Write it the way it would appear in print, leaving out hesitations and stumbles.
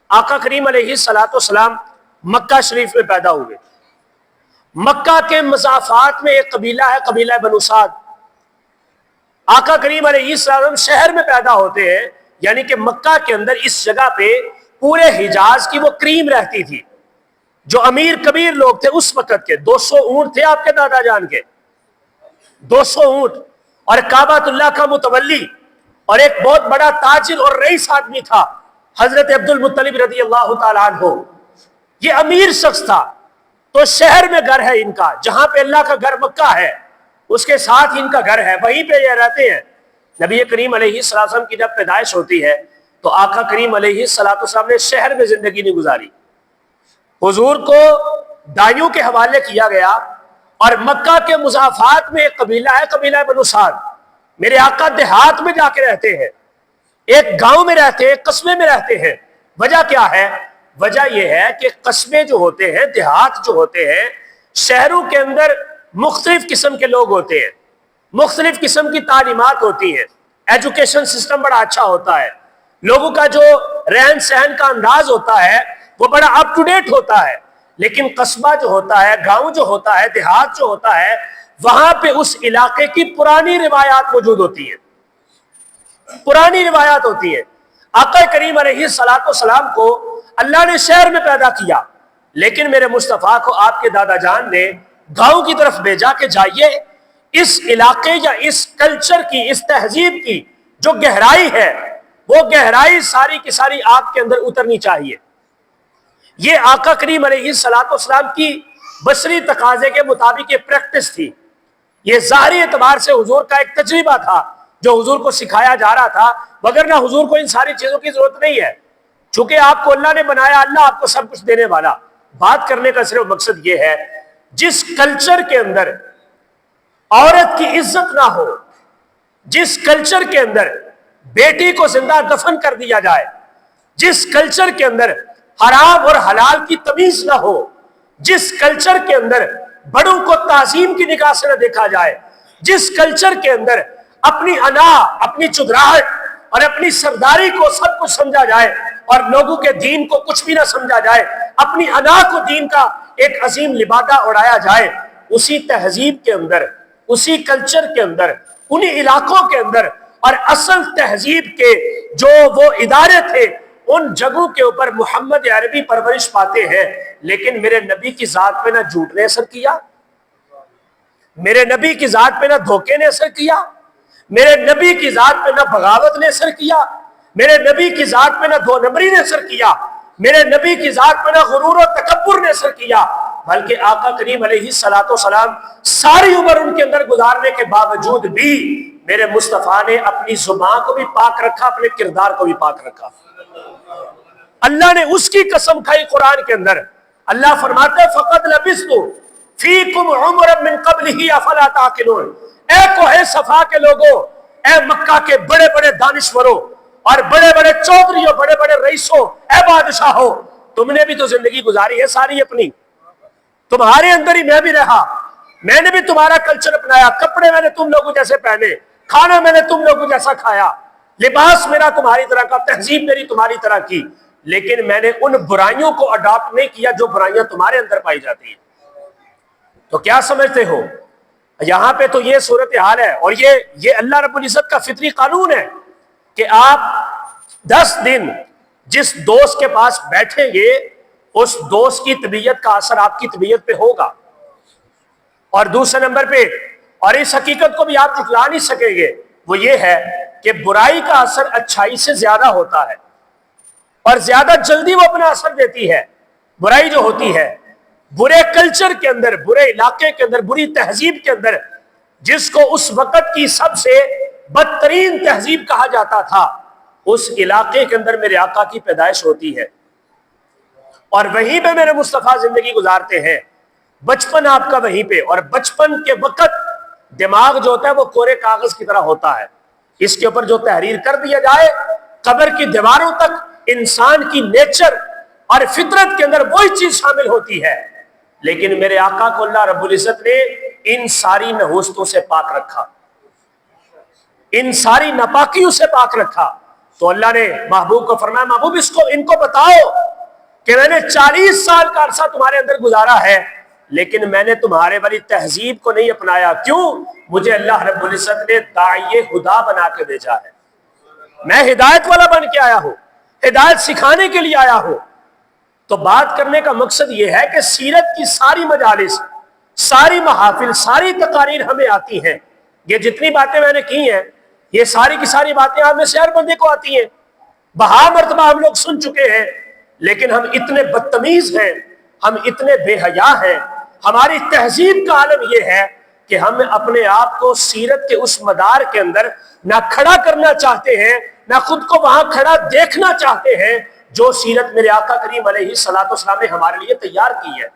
آقا کریم علیہ الصلوۃ والسلام مکہ شریف میں پیدا ہوئے. مکہ کے مضافات میں ایک قبیلہ ہے، قبیلہ بنو سعد. آقا کریم علیہ السلام شہر میں پیدا ہوتے ہیں، یعنی کہ مکہ کے اندر اس جگہ پہ پورے حجاز کی وہ کریم رہتی تھی. جو امیر کبیر لوگ تھے اس وقت کے، 200 اونٹ تھے آپ کے دادا جان کے، 200 اونٹ، اور کعبۃ اللہ کا متولی اور ایک بہت بڑا تاجر اور رئیس آدمی تھا حضرت عبد المطلب رضی اللہ تعالیٰ عنہ. یہ امیر شخص تھا. تو شہر میں گھر ہے ان کا، جہاں پہ اللہ کا گھر مکہ ہے اس کے ساتھ ان کا گھر ہے، وہیں پہ یہ رہتے ہیں. نبی کریم علیہ السلام کی جب پیدائش ہوتی ہے تو آقا کریم علیہ السلام نے شہر میں زندگی نہیں گزاری. حضور کو دائیوں کے حوالے کیا گیا اور مکہ کے مضافات میں ایک قبیلہ ہے، قبیلہ بنو سعد. میرے آقا دیہات میں جا کے رہتے ہیں، ایک گاؤں میں رہتے ہیں، قصبے میں رہتے ہیں. وجہ کیا ہے؟ وجہ یہ ہے کہ قصبے جو ہوتے ہیں، دیہات جو ہوتے ہیں، شہروں کے اندر مختلف قسم کے لوگ ہوتے ہیں، مختلف قسم کی تعلیمات ہوتی ہیں، ایجوکیشن سسٹم بڑا اچھا ہوتا ہے، لوگوں کا جو رہن سہن کا انداز ہوتا ہے وہ بڑا اپ ٹو ڈیٹ ہوتا ہے. لیکن قصبہ جو ہوتا ہے، گاؤں جو ہوتا ہے، دیہات جو ہوتا ہے، وہاں پہ اس علاقے کی پرانی روایات موجود ہوتی ہیں، پرانی روایات ہوتی ہے. آقا کریم علیہ الصلوۃ والسلام کو اللہ نے شہر میں پیدا کیا، لیکن میرے مصطفیٰ کو آپ کے دادا جان نے گاؤں کی طرف بھیجا کہ جائیے اس علاقے یا اس کلچر کی، اس تہذیب کی جو گہرائی ہے وہ گہرائی ساری کی ساری آپ کے اندر اترنی چاہیے. یہ آقا کریم علیہ الصلوۃ والسلام کی بصری تقاضے کے مطابق یہ پریکٹس تھی. یہ ظاہری اعتبار سے حضور کا ایک تجربہ تھا جو حضور کو سکھایا جا رہا تھا، وگرنہ حضور کو ان ساری چیزوں کی ضرورت نہیں ہے. چونکہ آپ کو اللہ نے بنایا، اللہ آپ کو سب کچھ دینے والا. بات کرنے کا صرف مقصد یہ ہے جس کلچر کے اندر عورت کی عزت نہ ہو، جس کلچر کے اندر بیٹی کو زندہ دفن کر دیا جائے، جس کلچر کے اندر حرام اور حلال کی تمیز نہ ہو، جس کلچر کے اندر بڑوں کو تعظیم کی نگاہ سے نہ دیکھا جائے، جس کلچر کے اندر اپنی انا، اپنی چدراہٹ اور اپنی سرداری کو سب کچھ سمجھا جائے اور لوگوں کے دین کو کچھ بھی نہ سمجھا جائے، اپنی انا کو دین کا ایک عظیم لبادہ اڑایا جائے، اسی تہذیب کے اندر، اسی کلچر کے اندر، انہی علاقوں کے اندر اور اصل تہذیب کے جو وہ ادارے تھے ان جگہوں کے اوپر محمد عربی پرورش پاتے ہیں. لیکن میرے نبی کی ذات پہ نہ جھوٹ نے اثر کیا، میرے نبی کی ذات پہ نہ دھوکے نے اثر کیا، میرے نبی کی ذات پہ نہ بغاوت نے اثر کیا، میرے نبی کی ذات پہ نہ دو نمبری نے اثر کیا، میرے نبی کی ذات پہ نہ غرور و تکبر نے اثر کیا. بلکہ آقا کریم علیہ الصلوۃ والسلام ساری عمر ان کے اندر گزارنے کے باوجود بھی میرے مصطفیٰ نے اپنی زبان کو بھی پاک رکھا، اپنے کردار کو بھی پاک رکھا. اللہ نے اس کی قسم کھائی قرآن کے اندر. اللہ فرماتے ہیں فَقَدْ لَبِثْتُ فِيكُمْ عُمُرًا مِّن قَبْلِهِ أَفَلَا تَعْقِلُونَ. اے کوہ صفا کے لوگوں، اے مکہ کے بڑے بڑے دانشوروں اور بڑے بڑے چودھریوں، بڑے بڑے رئیسوں، اے بادشاہوں، تم نے بھی تو زندگی گزاری ہے ساری اپنی، تمہارے اندر ہی میں بھی رہا، میں نے بھی تمہارا کلچر اپنایا، کپڑے میں نے تم لوگوں جیسے پہنے، کھانا میں نے تم لوگوں جیسا کھایا، لباس میرا تمہاری طرح کا، تہذیب میری تمہاری طرح کی. لیکن میں نے ان برائیوں کو اڈاپٹ نہیں کیا جو برائیاں تمہارے اندر پائی جاتی ہیں. تو کیا سمجھتے ہو؟ یہاں پہ تو یہ صورتحال ہے، اور یہ اللہ رب العزت کا فطری قانون ہے کہ آپ 10 دن جس دوست کے پاس بیٹھیں گے اس دوست کی طبیعت کا اثر آپ کی طبیعت پہ ہوگا. اور دوسرے نمبر پہ، اور اس حقیقت کو بھی آپ جھٹلا نہیں سکیں گے، وہ یہ ہے کہ برائی کا اثر اچھائی سے زیادہ ہوتا ہے اور زیادہ جلدی وہ اپنا اثر دیتی ہے. برائی جو ہوتی ہے برے کلچر کے اندر، برے علاقے کے اندر، بری تہذیب کے اندر، جس کو اس وقت کی سب سے بدترین تہذیب کہا جاتا تھا، اس علاقے کے اندر میرے آقا کی پیدائش ہوتی ہے اور وہیں پہ میرے مصطفیٰ زندگی گزارتے ہیں. بچپن آپ کا وہیں پہ، اور بچپن کے وقت دماغ جو ہوتا ہے وہ کورے کاغذ کی طرح ہوتا ہے. اس کے اوپر جو تحریر کر دیا جائے قبر کی دیواروں تک انسان کی نیچر اور فطرت کے اندر وہی چیز شامل ہوتی ہے. لیکن میرے آقا کو اللہ رب العزت نے ان ساری نحوستوں سے پاک رکھا، ان ساری ناپاکیوں سے پاک رکھا. تو اللہ نے محبوب کو فرمایا محبوب ان کو بتاؤ کہ میں نے 40 سال کا عرصہ تمہارے اندر گزارا ہے لیکن میں نے تمہارے والی تہذیب کو نہیں اپنایا. کیوں؟ مجھے اللہ رب العزت نے داعی خدا بنا کے بھیجا ہے. میں ہدایت والا بن کے آیا ہوں, ہدایت سکھانے کے لیے آیا ہوں. تو بات کرنے کا مقصد یہ ہے کہ سیرت کی ساری مجالس, ساری محافل, ساری تقاریر ہمیں آتی ہیں. یہ جتنی باتیں میں نے کی ہیں یہ ساری کی ساری باتیں آپ میں سے ہر بندے کو آتی ہیں, بہا مرتبہ ہم لوگ سن چکے ہیں, لیکن ہم اتنے بدتمیز ہیں, ہم اتنے بے حیا ہیں. ہماری تہذیب کا عالم یہ ہے کہ ہم اپنے آپ کو سیرت کے اس مدار کے اندر نہ کھڑا کرنا چاہتے ہیں, نہ خود کو وہاں کھڑا دیکھنا چاہتے ہیں جو سیرت میرے آقا کریم علیہ الصلوۃ والسلام نے ہمارے لیے تیار کی ہے.